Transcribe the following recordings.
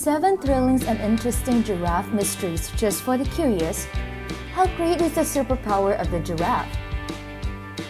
7 thrilling and interesting giraffe mysteries just for the curious. How great is the superpower of the giraffe?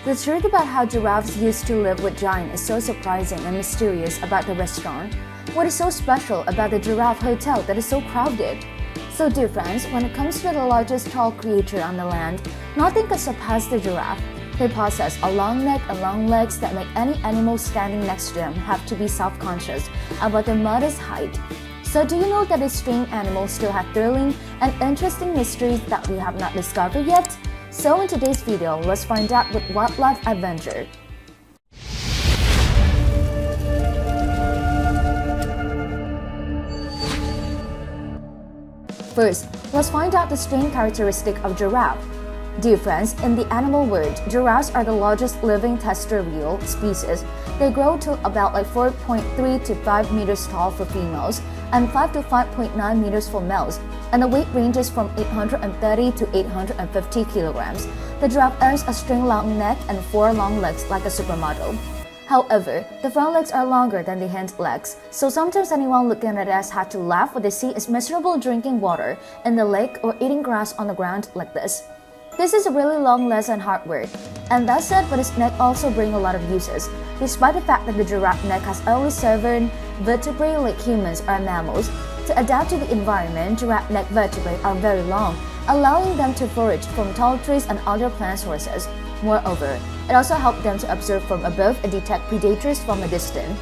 The truth about how giraffes used to live with giants is so surprising and mysterious about the restaurant. What is so special about the giraffe hotel that is so crowded? So dear friends, when it comes to the largest tall creature on the land, nothing can surpass the giraffe. They possess a long neck and long legs that make any animal standing next to them have to be self-conscious about their modest height. So do you know that these strange animals still have thrilling and interesting mysteries that we have not discovered yet? So in today's video, let's find out with wildlife adventure. First, let's find out the strange characteristic of giraffe. Dear friends, in the animal world, giraffes are the largest living terrestrial species. They grow to about 4.3 to 5 meters tall for females and 5 to 5.9 meters for males, and the weight ranges from 830 to 850 kilograms. The giraffe owns a string long neck and 4 long legs like a supermodel. However, the front legs are longer than the hind legs, so sometimes anyone looking at us has to laugh when they see is miserable drinking water in the lake or eating grass on the ground like this. This is a really long lesson hard work, and that said, but its neck also brings a lot of uses. Despite the fact that the giraffe neck has only 7 vertebrae like humans or mammals, to adapt to the environment, giraffe neck vertebrae are very long, allowing them to forage from tall trees and other plant sources. Moreover, it also helps them to observe from above and detect predators from a distance.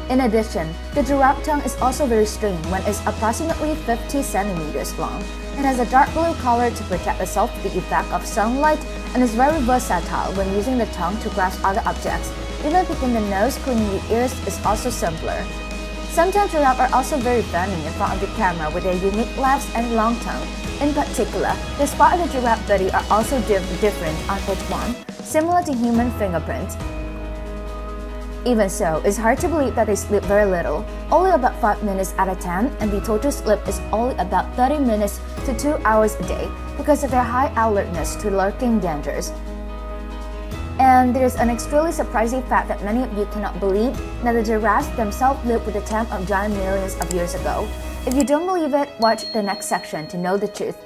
In addition, the giraffe tongue is also very strange when it's approximately 50 centimeters long. It has a dark blue color to protect itself from the effect of sunlight and is very versatile when using the tongue to grasp other objects. Even picking the nose, cleaning the ears is also simpler. Sometimes giraffes are also very funny in front of the camera with their unique laughs and long tongue. In particular, the spot of the giraffe body are also different on each one, similar to human fingerprints. Even so, it's hard to believe that they sleep very little, only about 5 minutes at a time, and the total sleep is only about 30 minutes to 2 hours a day because of their high alertness to lurking dangers. And there's an extremely surprising fact that many of you cannot believe, that the giraffes themselves lived with the time of giant millions of years ago. If you don't believe it, watch the next section to know the truth.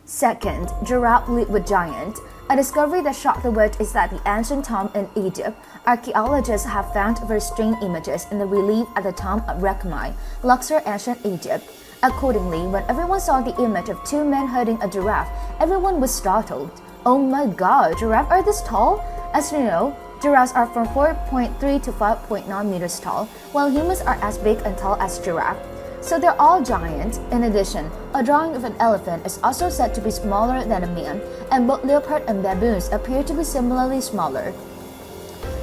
Second, giraffe lived with giants. A discovery that shocked the world is that the ancient tomb in Egypt, archaeologists have found very strange images in the relief at the tomb of Rekhmai, Luxor, ancient Egypt. Accordingly, when everyone saw the image of 2 men holding a giraffe, everyone was startled. Oh my god, giraffes are this tall? As you know, giraffes are from 4.3 to 5.9 meters tall, while humans are as big and tall as giraffe. So they're all giants. In addition, a drawing of an elephant is also said to be smaller than a man, and both leopard and baboons appear to be similarly smaller.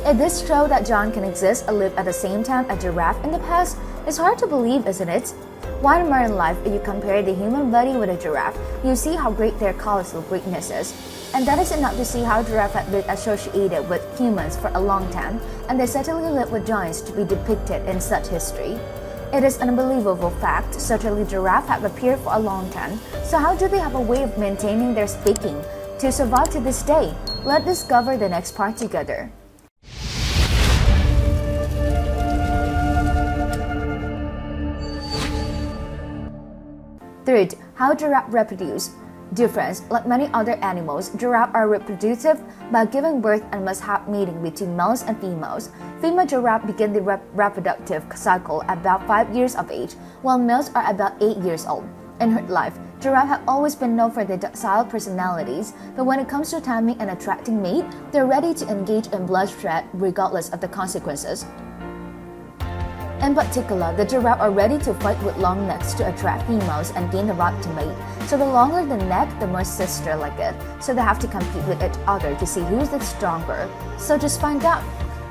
If this shows that giants can exist and live at the same time as giraffe in the past, it's hard to believe, isn't it? Why in modern life, if you compare the human body with a giraffe, you see how great their colossal greatness is. And that is enough to see how giraffes have been associated with humans for a long time, and they certainly live with giants to be depicted in such history. It is an unbelievable fact. Certainly giraffes have appeared for a long time. So how do they have a way of maintaining their speaking to survive to this day? Let's discover the next part together. Third, how giraffes reproduce. Dear friends, like many other animals, giraffes are reproductive by giving birth and must have mating between males and females. Female giraffes begin the reproductive cycle at about 5 years of age, while males are about 8 years old. In her life, giraffes have always been known for their docile personalities, but when it comes to timing and attracting mate, they're ready to engage in bloodshed regardless of the consequences. In particular, the giraffes are ready to fight with long necks to attract females and gain the right to mate. So the longer the neck, the more sister-like it. So they have to compete with each other to see who's the stronger. So just find out.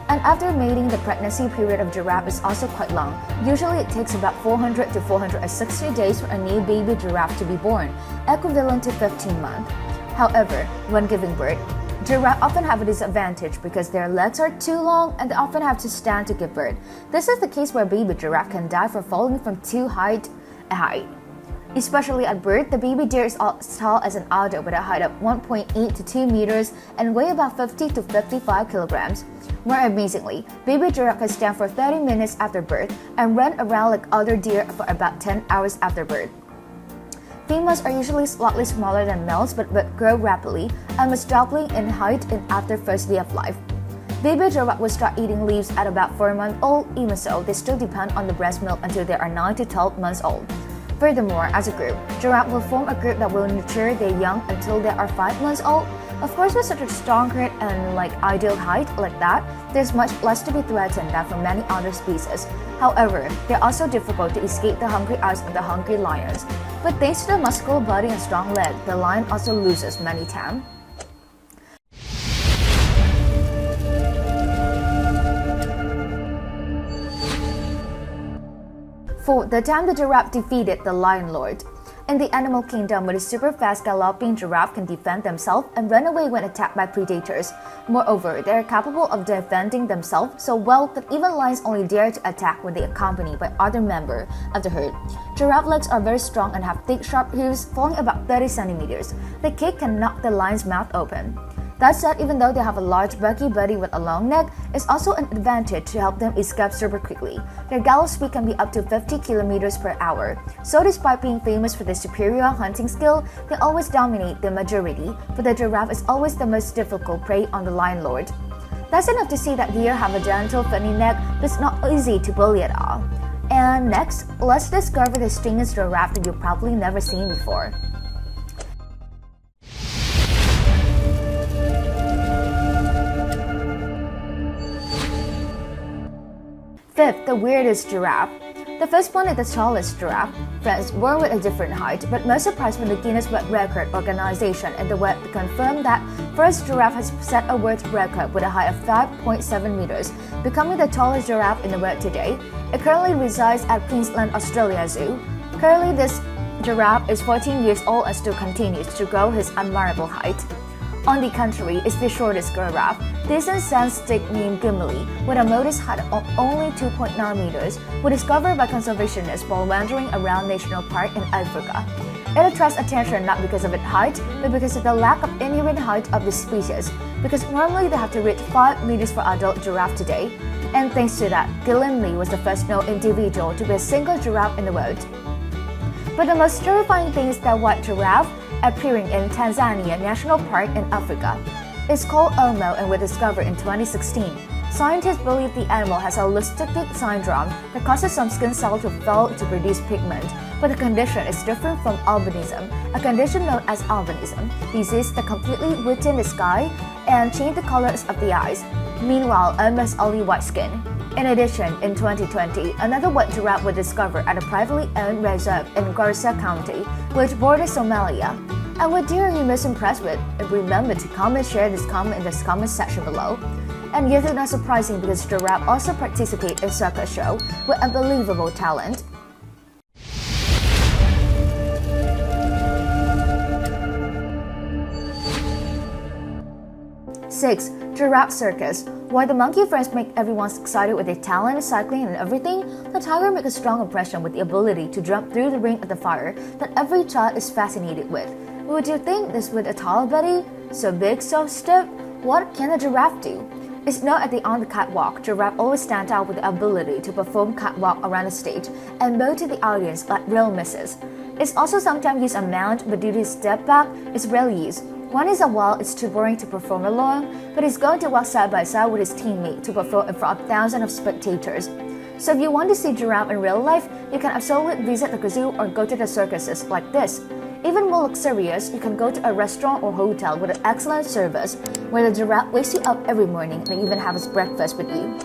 And after mating, the pregnancy period of giraffe is also quite long. Usually it takes about 400 to 460 days for a new baby giraffe to be born, equivalent to 15 months. However, when giving birth, giraffes often have a disadvantage because their legs are too long and they often have to stand to give birth. This is the case where baby giraffe can die for falling from too high a height. Especially at birth, the baby deer is as tall as an adult with a height of 1.8 to 2 meters and weigh about 50 to 55 kilograms. More amazingly, baby giraffe can stand for 30 minutes after birth and run around like other deer for about 10 hours after birth. Females are usually slightly smaller than males but grow rapidly, almost doubling in height after first day of life. Baby giraffe will start eating leaves at about 4 months old, even so, they still depend on the breast milk until they are 9 to 12 months old. Furthermore, as a group, giraffe will form a group that will nurture their young until they are 5 months old. Of course, with such a strong herd and ideal height like that, there's much less to be threatened than from many other species. However, they're also difficult to escape the hungry eyes of the hungry lions. But thanks to the muscular body and strong leg, the lion also loses many times. For the time the giraffe defeated the lion lord. In the animal kingdom, where the super fast galloping giraffe can defend themselves and run away when attacked by predators. Moreover, they are capable of defending themselves so well that even lions only dare to attack when they are accompanied by other members of the herd. Giraffe legs are very strong and have thick, sharp hooves falling about 30 centimeters. The kick can knock the lion's mouth open. That said, even though they have a large bulky body with a long neck, it's also an advantage to help them escape super quickly. Their gallop speed can be up to 50 kilometers per hour. So despite being famous for their superior hunting skill, they always dominate the majority, but the giraffe is always the most difficult prey on the lion lord. That's enough to see that deer have a gentle, funny neck that's not easy to bully at all. And next, let's discover the strangest giraffe that you've probably never seen before. Fifth, the weirdest giraffe. The first one is the tallest giraffe. Friends, born with a different height, but most surprised when the Guinness World Record Organization in the web confirmed that first giraffe has set a world record with a height of 5.7 meters, becoming the tallest giraffe in the world today. It currently resides at Queensland, Australia Zoo. Currently, this giraffe is 14 years old and still continues to grow his admirable height. On the contrary is the shortest giraffe. This insane stick named Gimli, with a modest height of only 2.9 meters, was discovered by conservationists while wandering around National Park in Africa. It attracts attention not because of its height, but because of the lack of inherent height of the species, because normally they have to reach 5 meters for adult giraffe today. And thanks to that, Gimli was the first known individual to be a single giraffe in the world. But the most terrifying thing is that white giraffe, appearing in Tanzania National Park in Africa. It's called Omo and was discovered in 2016. Scientists believe the animal has a holistic syndrome that causes some skin cells to fail to produce pigment, but the condition is different from albinism, a condition known as albinism, disease that completely weaken the sky and change the colors of the eyes. Meanwhile, Omo has only white skin. In addition, in 2020, another white giraffe was discovered at a privately owned reserve in Garissa County, which borders Somalia. And what deer are you most impressed with? And remember to comment, share this comment in the comment section below. And yet it's not surprising because giraffe also participate in circus show with unbelievable talent. Six, giraffe circus. While the monkey friends make everyone excited with their talent, cycling and everything, the tiger makes a strong impression with the ability to jump through the ring of the fire that every child is fascinated with. Would you think this with a tall body? So big, so stiff? What can a giraffe do? It's known at on the catwalk, giraffe always stand out with the ability to perform catwalk around the stage and bow to the audience like real misses. It's also sometimes used on mount, but due to its step back, it's rarely used. One is a while it's too boring to perform alone, but he's going to walk side by side with his teammate to perform in front of thousands of spectators. So if you want to see giraffe in real life, you can absolutely visit the zoo or go to the circuses like this. Even more luxurious, you can go to a restaurant or hotel with an excellent service, where the giraffe wakes you up every morning and even have his breakfast with you.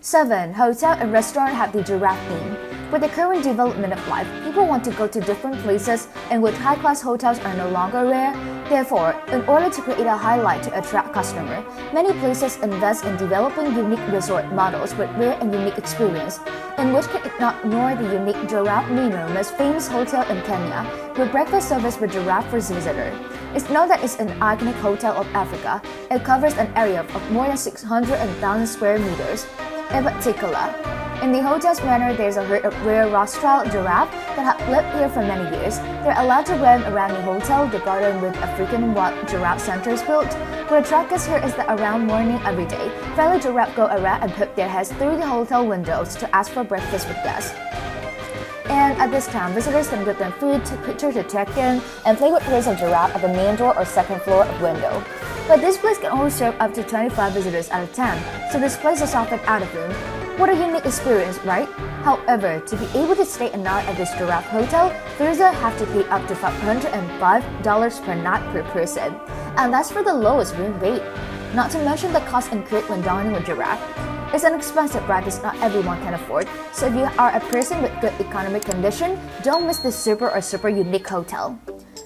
Seven, hotel and restaurant have the giraffe theme. With the current development of life, people want to go to different places, and with high-class hotels are no longer rare. Therefore, in order to create a highlight to attract customers, many places invest in developing unique resort models with rare and unique experience, in which cannot ignore the unique Giraffe Manor, most famous hotel in Kenya, with breakfast service with giraffe for visitors. It's known that it's an iconic hotel of Africa. It covers an area of more than 600,000 square meters. In particular, in the hotel's manor, there's a herd of rare rothschild giraffe that have lived here for many years. They're allowed to roam around the hotel. The garden with African wild giraffe center is built. What attracts us here is that around morning every day, fellow giraffe go around and poke their heads through the hotel windows to ask for breakfast with guests. And at this time, visitors can give them food, take pictures to check in, and play with pairs of giraffe at the main door or second floor of window. But this place can only serve up to 25 visitors at a time, so this place is often out of room. What a unique experience, right? However, to be able to stay a night at this giraffe hotel, visitors have to pay up to $505 per night per person, and that's for the lowest room rate. Not to mention the cost incurred when dining with giraffe. It's an expensive ride that not everyone can afford, so if you are a person with good economic condition, don't miss this super unique hotel.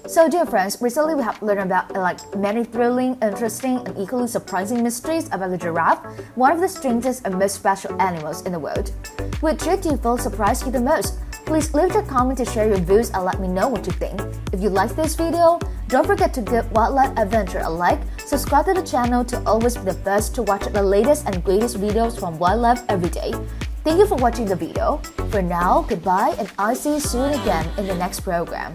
So dear friends, recently we have learned about many thrilling, interesting, and equally surprising mysteries about the giraffe, one of the strangest and most special animals in the world. Which trick do you feel surprised you the most? Please leave a comment to share your views and let me know what you think. If you like this video, don't forget to give Wildlife Adventure a like, subscribe to the channel to always be the first to watch the latest and greatest videos from wildlife every day. Thank you for watching the video. For now, goodbye, and I'll see you soon again in the next program.